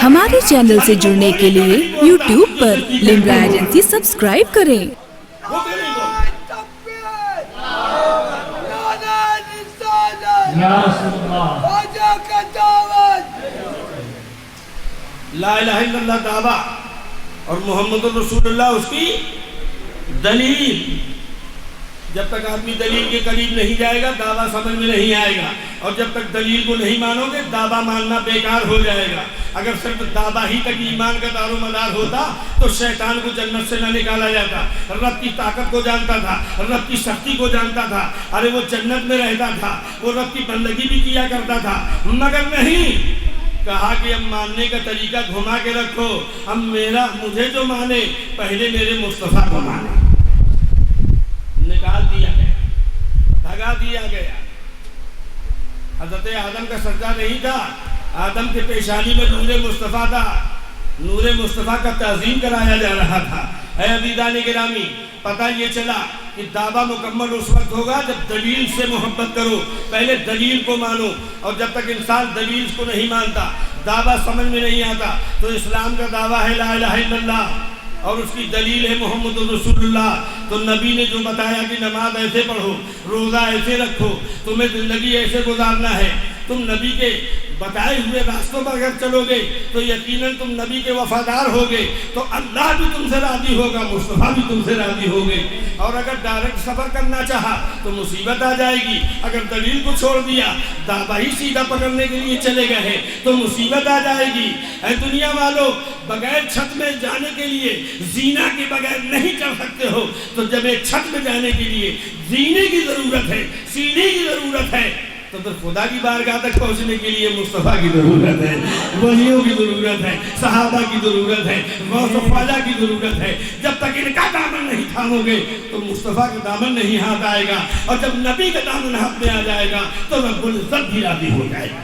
ہمارے چینل سے جڑنے کے لیے یوٹیوب پر لمرا ایجنسی سبسکرائب کریں۔ لا الہ الا اللہ دعویٰ اور محمد رسول اللہ اس کی دلیل۔ جب تک آدمی دلیل کے قریب نہیں جائے گا دعویٰ سمجھ میں نہیں آئے گا، اور جب تک دلیل کو نہیں مانو گے دعویٰ ماننا بیکار ہو جائے گا۔ اگر صرف دعویٰ ہی تک ایمان کا دار و مدار ہوتا تو شیطان کو جنت سے نہ نکالا جاتا۔ رب کی طاقت کو جانتا تھا، رب کی سختی کو جانتا تھا، ارے وہ جنت میں رہتا تھا، وہ رب کی بندگی بھی کیا کرتا تھا، مگر نہیں، کہا کہ اب ماننے کا طریقہ گھما کے رکھو، اب مجھے جو مانے پہلے میرے مصطفیٰ کو مانے۔ نکال دیا گیا، بھگا دیا گیا۔ حضرت آدم کا سجدہ نہیں تھا، آدم کے پیشانی میں نور مصطفیٰ تھا، نور مصطفیٰ کا تعظیم کرایا جا رہا تھا۔ اے عزیزان گرامی، پتہ یہ چلا کہ دعویٰ مکمل اس وقت ہوگا جب دلیل سے محبت کرو، پہلے دلیل کو مانو، اور جب تک انسان دلیل کو نہیں مانتا، دعویٰ سمجھ میں نہیں آتا، تو اسلام کا دعویٰ ہے لا الہ الا اللہ اور اس کی دلیل ہے محمد رسول اللہ۔ تو نبی نے جو بتایا کہ نماز ایسے پڑھو، روزہ ایسے رکھو، تمہیں زندگی ایسے گزارنا ہے، تم نبی کے بتائے ہوئے راستوں پر اگر چلو گے تو یقیناً تم نبی کے وفادار ہوگے، تو اللہ بھی تم سے راضی ہوگا، مصطفیٰ بھی تم سے راضی ہوگے۔ اور اگر ڈائریکٹ سفر کرنا چاہا تو مصیبت آ جائے گی، اگر دلیل کو چھوڑ دیا، دعویٰ ہی سیدھا پکڑنے کے لیے چلے گئے ہیں تو مصیبت آ جائے گی۔ اے دنیا والو، بغیر چھت میں جانے کے لیے زینہ کے بغیر نہیں چل سکتے ہو، تو جب ایک چھت میں جانے کے لیے زینے کی ضرورت ہے، سیڑھی کی ضرورت ہے، تو پھر خدا کی بارگاہ تک پہنچنے کے لیے مصطفیٰ کی ضرورت ہے، ولیوں کی ضرورت ہے، صحابہ کی ضرورت ہے، غوث و خواجہ کی ضرورت ہے۔ جب تک ان کا دامن نہیں تھامو گے تو مصطفیٰ کا دامن نہیں ہاتھ آئے گا، اور جب نبی کا دامن ہاتھ میں آ جائے گا تو رب العزت بھی راضی ہو جائے گا۔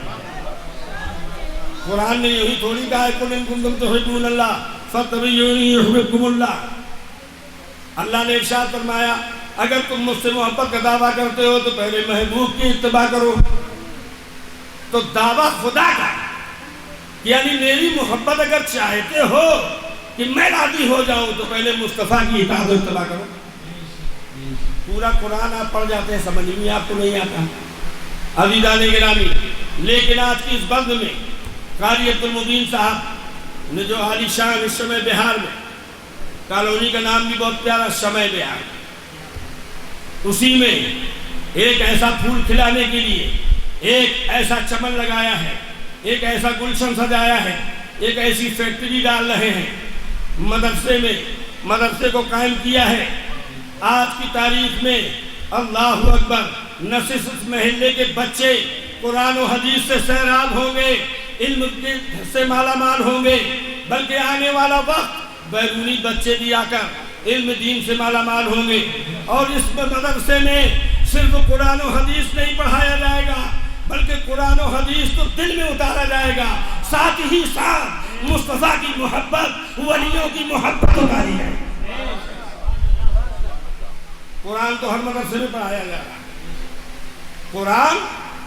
قرآن نے یہی تھوڑی کہا ہے قُلْ إِن كُنتُمْ تُحِبُّونَ اللَّهَ فَاتَّبِعُونِي يُحْبِبْكُمُ اللَّهُ۔ اللہ نے ارشاد فرمایا اگر تم مجھ سے محبت کا دعویٰ کرتے ہو تو پہلے محبوب کی اتباع کرو۔ تو دعویٰ خدا کا، یعنی میری محبت اگر چاہتے ہو کہ میں راضی ہو جاؤں تو پہلے مصطفیٰ کی اطاعت و اتباع کرو۔ پورا قرآن آپ پڑھ جاتے ہیں، سمجھ میں آپ کو نہیں آتا۔ عزیزان گرامی، لیکن آج کی اس بزم میں قاری عبدالمبین صاحب نے جو عالی شان اس شمع بہار میں، کالونی کا نام بھی بہت پیارا شمع بہار، اسی میں ایک ایسا پھول کھلانے کے لیے ایک ایسا چمن لگایا ہے، ایک ایسا گلشن سجایا ہے، ایک ایسی فیکٹری ڈال رہے ہیں، مدرسے کو قائم کیا ہے۔ آج کی تاریخ میں اللہ اکبر، نہ صرف اس محلے کے بچے قرآن و حدیث سے سیراب ہوں گے، علم سے مالا مال ہوں گے، بلکہ آنے والا وقت بیرونی بچے بھی آ کر علم دین سے مالا مال ہوں گے۔ اور اس مدرسے میں صرف قرآن و حدیث نہیں پڑھایا جائے گا، بلکہ قرآن و حدیث تو دل میں اتارا جائے گا، ساتھ ہی ساتھ مصطفیٰ کی محبت، ولیوں کی محبت اتاری ہے۔ قرآن تو ہر مدرسے میں پڑھایا جا رہا ہے، قرآن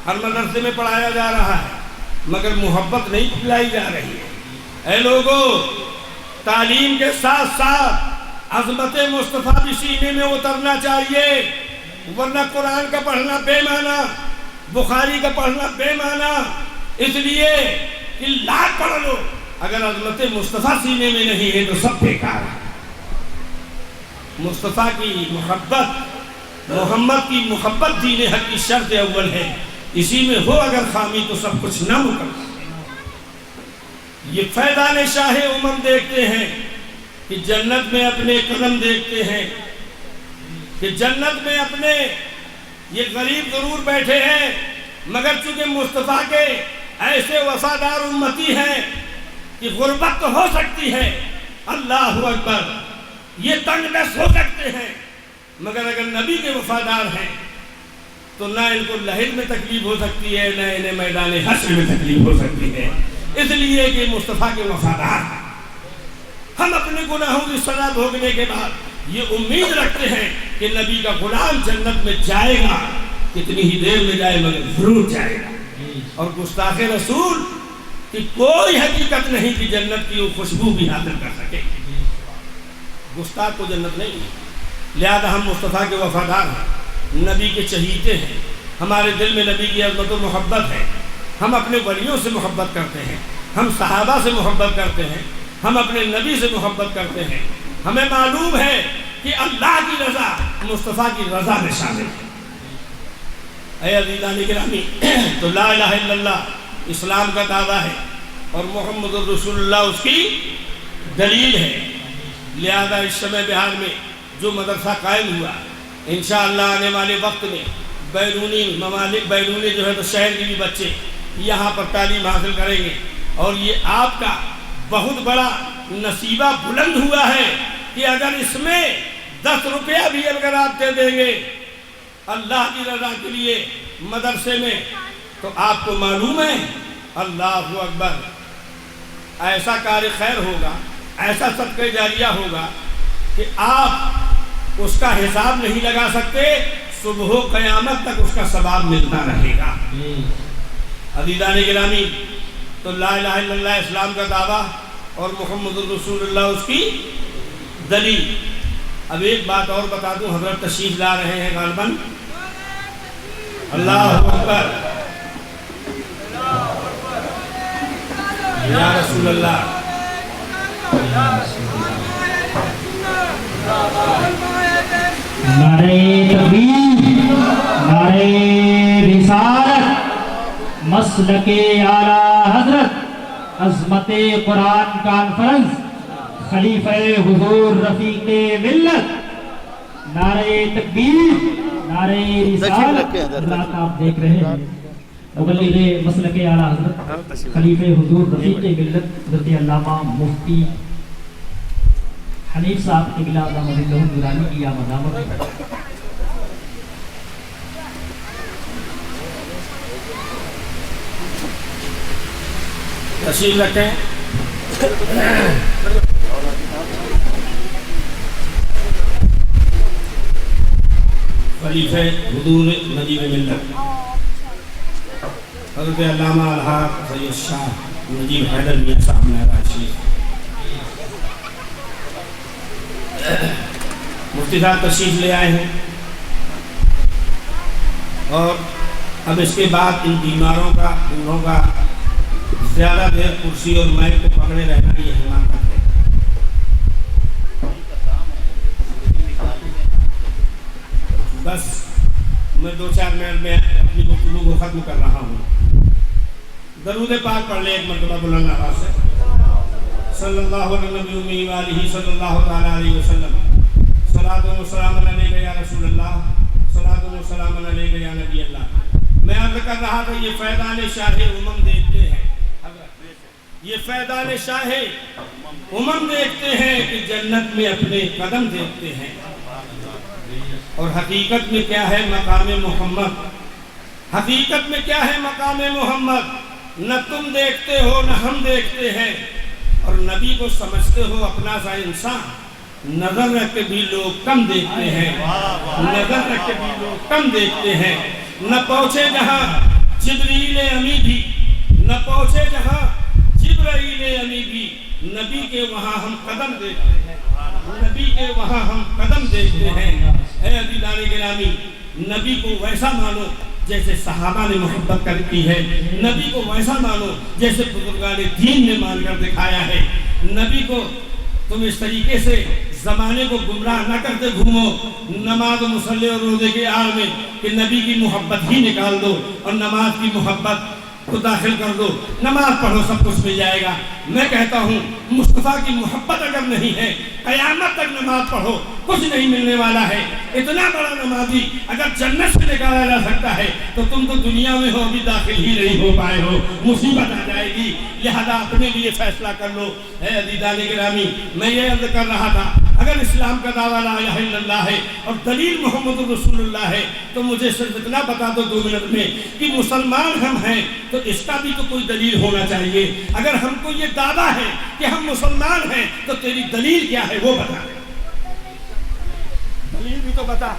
ہر مدرسے میں پڑھایا جا رہا ہے، مگر محبت نہیں پلائی جا رہی ہے۔ اے لوگو، تعلیم کے ساتھ ساتھ عظمت مصطفیٰ بھی سینے میں اترنا چاہیے، ورنہ قرآن کا پڑھنا بے معنی، بخاری کا پڑھنا بے معنی، اس لیے کہ لاکھ پڑھ لو اگر عظمت مصطفیٰ سینے میں نہیں ہے تو سب بیکار ہے۔ مصطفیٰ کی محبت، محمد کی محبت دین حق کی شرط اول ہے، اسی میں ہو اگر خامی تو سب کچھ ناممکن۔ یہ فیضان شاہ عمر دیکھتے ہیں کہ جنت میں اپنے قدم دیکھتے ہیں، کہ جنت میں اپنے یہ غریب ضرور بیٹھے ہیں، مگر چونکہ مصطفیٰ کے ایسے وفادار امتی ہیں کہ غربت تو ہو سکتی ہے، اللہ اکبر، یہ تنگ دست ہو سکتے ہیں، مگر اگر نبی کے وفادار ہیں تو نہ ان کو لہر میں تکلیف ہو سکتی ہے، نہ انہیں میدان حشر میں تکلیف ہو سکتی ہے، اس لیے کہ مصطفیٰ کے وفادار ہیں۔ ہم اپنے گناہوں کی سزا بھوگنے کے بعد یہ امید رکھتے ہیں کہ نبی کا غلام جنت میں جائے گا، کتنی ہی دیر میں جائے مگر ضرور جائے گا۔ اور گستاخ رسول کہ کوئی حقیقت نہیں کہ جنت کی وہ خوشبو بھی حاصل کر سکے. گستاخ کو جنت نہیں ہے. لہذا ہم مصطفیٰ کے وفادار ہیں، نبی کے چہیتے ہیں، ہمارے دل میں نبی کی عظمت و محبت ہے. ہم اپنے ولیوں سے محبت کرتے ہیں، ہم صحابہ سے محبت کرتے ہیں، ہم اپنے نبی سے محبت کرتے ہیں. ہمیں معلوم ہے کہ اللہ کی رضا مصطفیٰ کی رضا میں شامل ہے. اے عزیزان گرامی، تو لا الہ الا اللہ اسلام کا دعویٰ ہے اور محمد الرسول اللہ اس کی دلیل ہے. لہذا اس سمے بہار میں جو مدرسہ قائم ہوا، انشاءاللہ آنے والے وقت میں بیرونی ممالک، بیرونی جو ہے تو شہر کے بھی بچے یہاں پر تعلیم حاصل کریں گے. اور یہ آپ کا بہت بڑا نصیبہ بلند ہوا ہے کہ اگر اس میں 10 روپیہ بھی اگر آپ دے دیں گے اللہ کی رضا کے لیے مدرسے میں، تو آپ کو معلوم ہے اللہ اکبر، ایسا کار خیر ہوگا، ایسا صدقہ جاریہ ہوگا کہ آپ اس کا حساب نہیں لگا سکتے. صبح و قیامت تک اس کا ثواب ملتا رہے گا. عزیزان گرامی، تو لا الہ الا اللہ اسلام کا دعویٰ اور محمد الرسول اللہ اس کی دلیل. اب ایک بات اور بتا دوں، حضرت تشریف لا رہے ہیں غالباً. اللہ اکبر، یا رسول اللہ. نعرہ تکبیر، نعرہ رسالت، مسلک اعلیٰ حضرت، عظمت قرآن کانفرنس، خلیفہ حضور رفیق ملت. نعرہ تکبیر، نعرہ رسالت. حضرات آپ دیکھ رہے ہیں مبلغ مسلک اعلیٰ حضرت خلیفہ حضور رفیق ملت حضرت علامہ مفتی حنیف صاحب قبلہ اعظم اللہ درانی کی آمد آمد. تشریف رکھیں. خلیفہ حضور نجیب ملت حضرت علامہ الحاق سید شاہ نجیب حیدر میاں صاحب مہراجی. مفتی صاحب تشریف لے آئے ہیں اور اب اس کے بعد ان بیماروں کا، انہوں کا زیادہ دیر کرسی اور مائک کو پکڑے رہنا یہ حماقت ہے. بس میں 2-4 منٹ میں اپنی گفتگو کو ختم کر رہا ہوں. درود پاک پڑھ لیں ایک مرتبہ بلند آواز سے. صلی اللہ علیہ وآلہ صلی اللہ تعالی علیہ وسلم. صلاۃ و سلام علیک یا رسول اللہ، صلاۃ و سلام علیک یا نبی اللہ. میں عرض کر رہا تھا یہ فیضان شاہ امم دیکھتے ہیں، یہ فیضان شاہ امم دیکھتے ہیں کہ جنت میں اپنے قدم دیکھتے ہیں. اور حقیقت میں کیا ہے مقام محمد؟ حقیقت میں کیا ہے مقام محمد؟ نہ تم دیکھتے ہو نہ ہم دیکھتے ہیں. اور نبی کو سمجھتے ہو اپنا سا انسان، نظر رکھ کے بھی لوگ کم دیکھتے ہیں، نظر رکھ کے بھی لوگ کم دیکھتے ہیں. نہ پہنچے جہاں جبریل امی بھی، نہ پہنچے جہاں جبرائیل امی بھی، نبی کے وہاں ہم قدم دیکھتے ہیں، نبی کے وہاں ہم قدم دیکھتے ہیں. اے عزیزان گرامی، نبی کو ویسا مانو جیسے صحابہ نے محبت کرتی ہے، نبی کو ویسا مانو جیسے بزرگان دین نے مان کر دکھایا ہے. نبی کو تم اس طریقے سے زمانے کو گمراہ نہ کرتے گھومو نماز و مصلی اور روزے کے آڑ میں کہ نبی کی محبت ہی نکال دو اور نماز کی محبت کو داخل کر دو. نماز پڑھو سب کچھ مل جائے گا. میں کہتا ہوں مصطفیٰ کی محبت اگر نہیں ہے، قیامت تک نماز پڑھو کچھ نہیں ملنے والا ہے. اتنا بڑا نمازی اگر جنت سے نکالا جا سکتا ہے تو تم تو دنیا میں ہو ابھی داخل ہی نہیں ہو پائے ہو، مصیبت آ جائے گی. لہذا اپنے لیے فیصلہ کر لو. اے عزیزان گرامی، میں یہ عرض کر رہا تھا اگر اسلام کا دعویٰ لا الہ الا اللہ ہے اور دلیل محمد رسول اللہ ہے تو مجھے صرف اتنا بتا دو 2 منٹ میں کہ مسلمان ہم ہیں تو اس کا بھی تو کوئی دلیل ہونا چاہیے. اگر ہم کو یہ دعویٰ ہے کہ ہم مسلمان ہیں تو تیری دلیل کیا ہے وہ بتا. دلیل بھی تو بتا.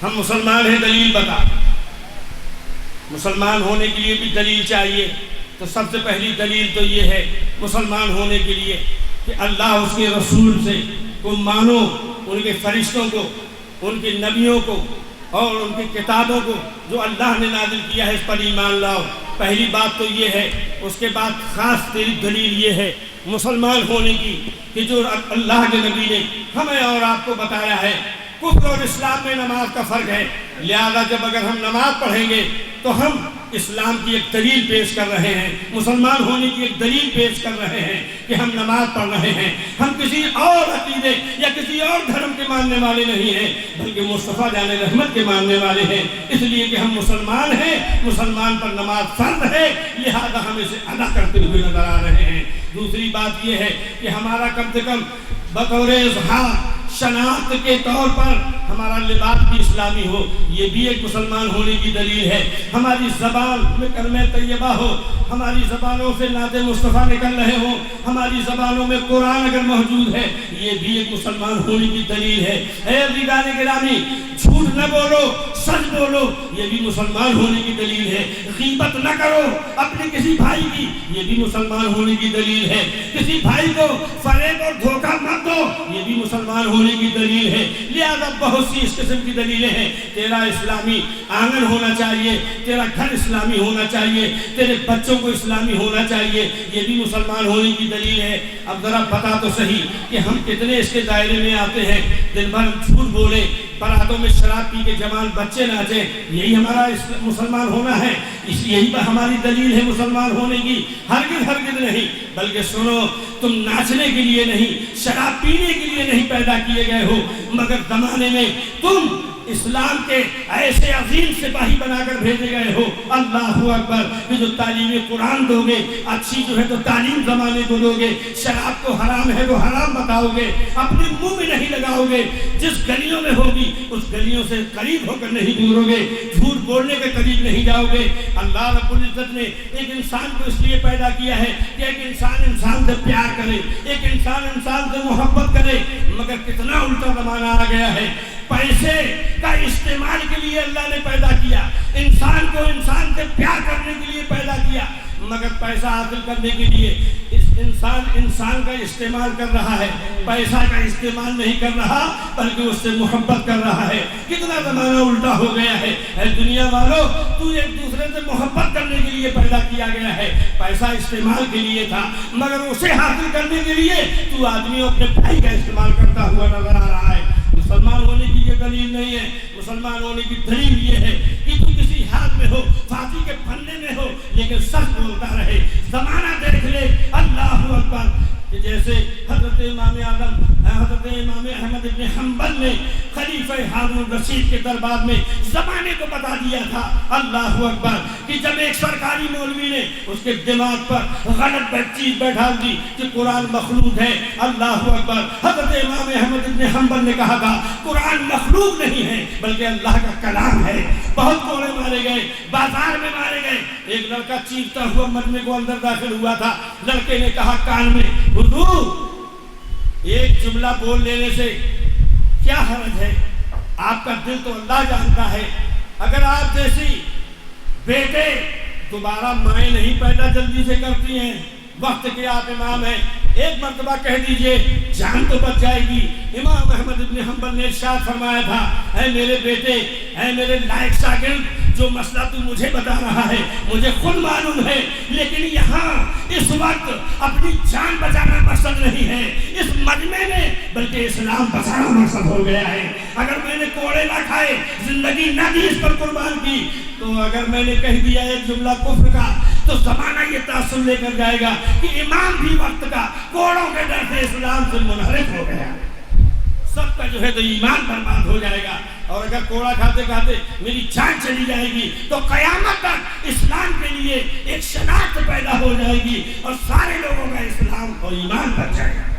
ہم مسلمان ہیں، دلیل بتا. مسلمان ہونے کے لیے بھی دلیل چاہیے. تو سب سے پہلی دلیل تو یہ ہے مسلمان ہونے کے لیے کہ اللہ اس کے رسول سے کو مانو، ان کے فرشتوں کو، ان کے نبیوں کو اور ان کی کتابوں کو جو اللہ نے نازل کیا ہے اس پر ایمان لاؤ۔ پہلی بات تو یہ ہے۔ اس کے بعد خاص تیری دلیل یہ ہے مسلمان ہونے کی کہ جو اللہ کے نبی نے ہمیں اور آپ کو بتایا ہے کفر اور اسلام میں نماز کا فرق ہے، لہذا جب اگر ہم نماز پڑھیں گے تو ہم اسلام کی ایک دلیل پیش کر رہے ہیں، مسلمان ہونے کی ایک دلیل پیش کر رہے ہیں کہ ہم نماز پڑھ رہے ہیں۔ ہم کسی اور عقیدے یا کسی اور دھرم کے ماننے والے نہیں ہیں بلکہ مصطفیٰ جان رحمت کے ماننے والے ہیں، اس لیے کہ ہم مسلمان ہیں، مسلمان پر نماز فرض ہے، لہذا ہم اسے ادا کرتے ہوئے نظر آ رہے ہیں۔ دوسری بات یہ ہے کہ ہمارا کم سے کم بطور اظہار شناخت کے طور پر ہمارا لباس بھی اسلامی ہو، یہ بھی ایک مسلمان ہونے کی دلیل ہے۔ ہماری زبان میں کلمہ طیبہ ہو، ہماری زبانوں سے نعت مصطفیٰ نکل رہے ہوں، ہماری زبانوں میں قرآن اگر موجود ہے، یہ بھی ایک مسلمان ہونے کی دلیل ہے۔ اے عزیزان گرامی، جھوٹ نہ بولو، سچ بولو، یہ بھی مسلمان ہونے کی دلیل ہے۔ غیبت نہ کرو اپنے کسی بھائی کی، یہ بھی مسلمان ہونے کی دلیل ہے۔ کسی بھائی کو فریب اور دھوکہ مت دو، یہ بھی مسلمان ہونے کی دلیل ہے۔ لہذا بہت سی اس قسم کی دلیلیں ہیں۔ تیرا اسلامی آنگن ہونا چاہیے، تیرا گھر اسلامی ہونا چاہیے، تیرے بچوں کو اسلامی ہونا چاہیے، یہ بھی مسلمان ہونے کی دلیل ہے۔ اب ذرا بتا تو صحیح کہ ہم کتنے اس کے دائرے میں آتے ہیں، دن بھر ہم جھوٹ بولے، براتوں میں شراب پی کے جوان بچے ناچیں، یہی ہمارا مسلمان ہونا ہے، یہی ہماری دلیل ہے مسلمان ہونے کی؟ ہرگز ہرگز نہیں، بلکہ سنو، تم ناچنے کے لیے نہیں، شراب پینے کے لیے نہیں پیدا کیے گئے ہو، مگر زمانے میں تم اسلام کے ایسے عظیم سپاہی بنا کر بھیجے گئے ہو۔ اللہ اکبر! کہ جو تعلیم قرآن دو گے، اچھی جو ہے تو تعلیم زمانے کو دو گے، شراب کو حرام ہے وہ حرام بتاؤ گے، اپنے منہ میں نہیں لگاؤ گے، جس گلیوں میں ہوگی اس گلیوں سے قریب ہو کر نہیں گزرو گے، جھوٹ بولنے کے قریب نہیں جاؤ گے۔ اللہ رب العزت نے ایک انسان کو اس لیے پیدا کیا ہے کہ ایک انسان انسان سے پیار کرے، ایک انسان انسان سے محبت کرے، مگر کتنا الٹا زمانہ آ گیا ہے۔ پیسے کا استعمال کے لیے اللہ نے پیدا کیا، انسان کو انسان سے پیار کرنے کے لیے پیدا کیا، مگر پیسہ حاصل کرنے کے لیے انسان کا استعمال کر رہا ہے، پیسہ کا استعمال نہیں کر رہا بلکہ اس سے محبت کر رہا ہے۔ کتنا زمانہ الٹا ہو گیا ہے۔ اے دنیا والو، تو ایک دوسرے سے محبت کرنے کے لیے پیدا کیا گیا ہے، پیسہ استعمال کے لیے تھا، مگر اسے حاصل کرنے کے لیے تو آدمی اپنے بھائی کا استعمال کرتا ہوا نظر آ رہا ہے۔ مسلمان ہونے کی یہ دلیل نہیں ہے، مسلمان ہونے کی دلیل یہ ہے کہ تو کسی حال میں ہو، فاضی کے پھندے میں ہو، لیکن سچ بولتا رہے۔ زمانہ دیکھ لے، اللہ اکبر! کہ جیسے حضرت امام اعظم حضرت امام احمد بن حنبل نے خلیفہ ہارون الرشید کے دربار میں زمانے کو بتا دیا تھا، اللہ اکبر! کہ جب ایک سرکاری مولوی نے اس کے دماغ پر غلط چیز بیٹھا دی کہ قرآن مخلوق ہے، اللہ اکبر! حضرت امام احمد بن حنبل نے کہا تھا قرآن مخلوق نہیں ہے بلکہ اللہ کا کلام ہے۔ بہت کوڑے مارے گئے، بازار میں مارے گئے۔ ایک لڑکا چیختا ہوا مجمع کو اندر داخل ہوا تھا، لڑکے نے کہا کان میں، حضور ایک جملہ بول لینے سے کیا حرج ہے، آپ کا دل تو اللہ جانتا ہے، اگر آپ جیسی بیٹے دوبارہ مائیں نہیں پیدا جلدی سے کرتی ہیں، وقت کے آپ امام ہیں، ایک مرتبہ کہہ دیجئے جان تو بچ جائے گی۔ امام احمد بن حنبل نے ارشاد فرمایا تھا، اے میرے بیٹے، اے میرے لائق شاگرد، جو مسئلہ تو مجھے بتا رہا ہے مجھے خود معلوم ہے، لیکن یہاں اس وقت اپنی جان بچانا مقصد نہیں ہے اس مجمع میں، بلکہ اسلام بچانا مقصد ہو گیا ہے۔ اگر میں نے کوڑے نہ کھائے، زندگی نہ دی اس پر قربان کی، تو اگر میں نے کہہ دیا ایک جملہ کفر کا تو زمانہ یہ تاثر لے کر جائے گا کہ امام بھی وقت کا کوڑوں کے ڈر سے اسلام سے منحرف ہو گیا، سب کا جو ہے تو ایمان برباد ہو جائے گا۔ اور اگر کوڑا کھاتے کھاتے میری جان چلی جائے گی تو قیامت تک اسلام کے لیے ایک شناخت پیدا ہو جائے گی اور سارے لوگوں کا اسلام اور ایمان بچ جائے گا۔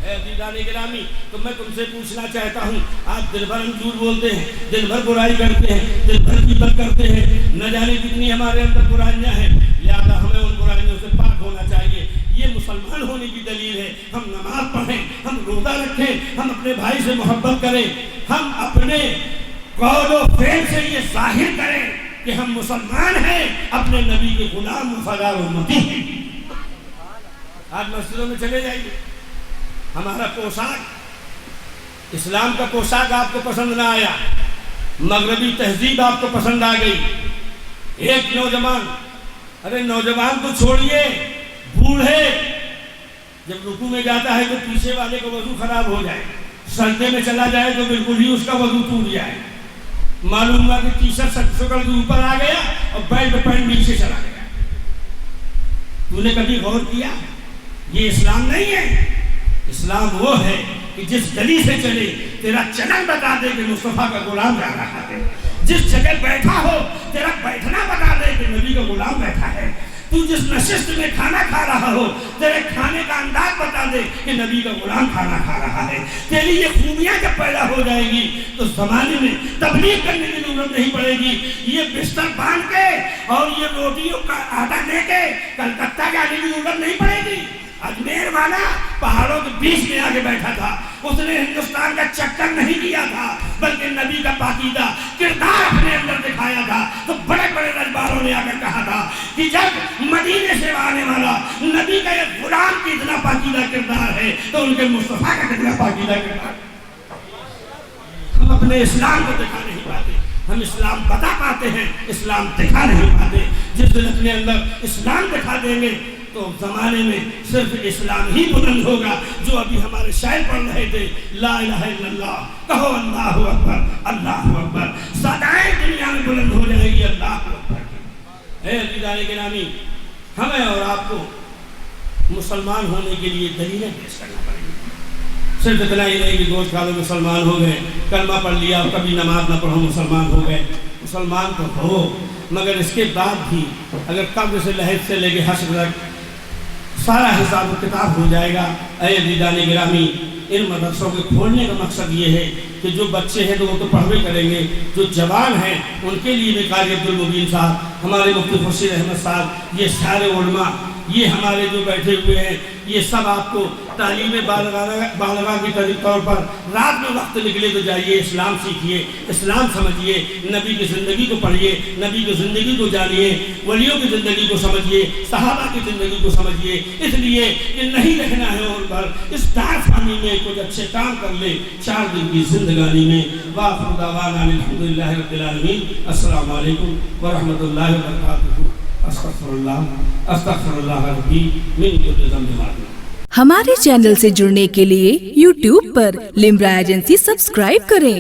اے عزیزان گرامی، تو میں تم سے پوچھنا چاہتا ہوں، آج دن بھر ہم جھوٹ بولتے ہیں، دن بھر برائی کرتے ہیں، دن بھر غیبت کرتے ہیں، نہ جانے کتنی ہمارے اندر برائیاں ہیں، لہذا ہمیں ان برائیوں سے پاک ہونا چاہیے۔ یہ مسلمان ہونے کی دلیل ہے۔ ہم نماز پڑھیں، ہم روزہ رکھیں، ہم اپنے بھائی سے محبت کریں، ہم اپنے قول و فعل سے یہ ظاہر کریں کہ ہم مسلمان ہیں، اپنے نبی کے غلام وفادار امتی ہیں۔ آج مسجدوں میں چلے جائیے، ہمارا پوشاک، اسلام کا پوشاک آپ کو پسند نہ آیا، مغربی تہذیب آپ کو پسند آ گئی۔ ایک نوجوان، ارے نوجوان تو چھوڑیے، بوڑھے جب رکوع میں جاتا ہے تو پیچھے والے کا وضو خراب ہو جائے، سجدے میں چلا جائے تو بالکل ہی اس کا وضو ٹوٹ جائے، معلوم ہوا کہ ٹی شرٹ شکل کے اوپر آ گیا اور بیلٹ پینٹ نیچے چلا گیا۔ تو نے کبھی غور کیا؟ یہ اسلام نہیں ہے۔ اسلام وہ ہے کہ جس گلی سے چلے تیرا چلن بتا دے کہ مصطفیٰ کا غلام جا رہا ہے، جس جگہ بیٹھا ہو تیرا بیٹھنا بتا دے کہ نبی کا غلام بیٹھا ہے، تو جس نشست میں کھانا کھا رہا ہو تیرے کھانے کا انداز بتا دے کہ نبی کا غلام کھانا کھا رہا ہے۔ تیری یہ خوبیاں جب پیدا ہو جائیں گی تو زمانے میں تبلیغ کرنے کی ضرورت نہیں پڑے گی۔ یہ بستر باندھ کے اور یہ روٹیوں کا آٹا دے کے کلکتہ جانے کی ضرورت نہیں پڑے گی۔ اجمیر والا پہاڑوں کے بیچ میں آگے بیٹھا تھا، اس نے ہندوستان کا چکر نہیں کیا تھا بلکہ نبی کا پاکیزہ کردار اپنے اندر دکھایا تھا۔ تو بڑے بڑے رجباروں نے آ کر کہا تھا کہ جب مدینے سے آنے والا نبی کا ایک غلام کی اتنا پاکیزہ کردار ہے تو ان کے مصطفیٰ کا کتنا پاکیزہ کردار۔ ہم اپنے اسلام کو دکھا نہیں پاتے، ہم اسلام بتا پاتے ہیں، اسلام دکھا نہیں پاتے۔ جس دن اپنے اندر اسلام دکھا دیں گے تو زمانے میں صرف اسلام ہی بلند ہوگا۔ جو ابھی ہمارے شاعر پڑھ رہے تھے، لا الہ الا اللہ، کہو اللہ اکبر، اللہ اکبر، صدائیں دنیا میں بلند ہو جائے گی اللہ اکبر۔ اے عزیزان گرامی، ہمیں اور آپ کو مسلمان ہونے کے لیے دلیلیں پیش کرنا پڑیں گی۔ صرف اتنا ہی نہیں کہ گوشت کھا لو مسلمان ہو گئے، کلمہ پڑھ لیا اور کبھی نماز نہ پڑھو مسلمان ہو گئے۔ مسلمان تو ہو، مگر اس کے بعد بھی اگر قبر سے لحد سے لے کے حشر تک سارا حساب و کتاب ہو جائے گا۔ اے عزیزان گرامی، ان مدرسوں کے کھولنے کا مقصد یہ ہے کہ جو بچے ہیں تو وہ تو پڑھوے کریں گے، جو جوان ہیں ان کے لیے بھی قاری عبدالمبین صاحب، ہمارے مفتی خورشید احمد صاحب، یہ سارے علماء، یہ ہمارے جو بیٹھے ہوئے ہیں، یہ سب آپ کو تعلیم بالغاہ کی طور پر رات میں وقت نکلے تو جائیے، اسلام سیکھیے، اسلام سمجھیے، نبی کی زندگی کو پڑھیے، نبی کی زندگی کو جانیے، ولیوں کی زندگی کو سمجھیے، صحابہ کی زندگی کو سمجھیے، اس لیے کہ نہیں رہنا ہے ان پر، اس دار فانی میں کچھ اچھے کام کر لے 4 دن کی زندگانی میں۔ وآخر دعوانا الحمدللہ رب العالمین۔ السلام علیکم ورحمۃ اللہ وبرکاتہ۔ استغفر اللہ ربی من کل ذنب وعدو۔ ہمارے چینل سے جڑنے کے لیے YouTube پر لمرا ایجنسی سبسکرائب کریں۔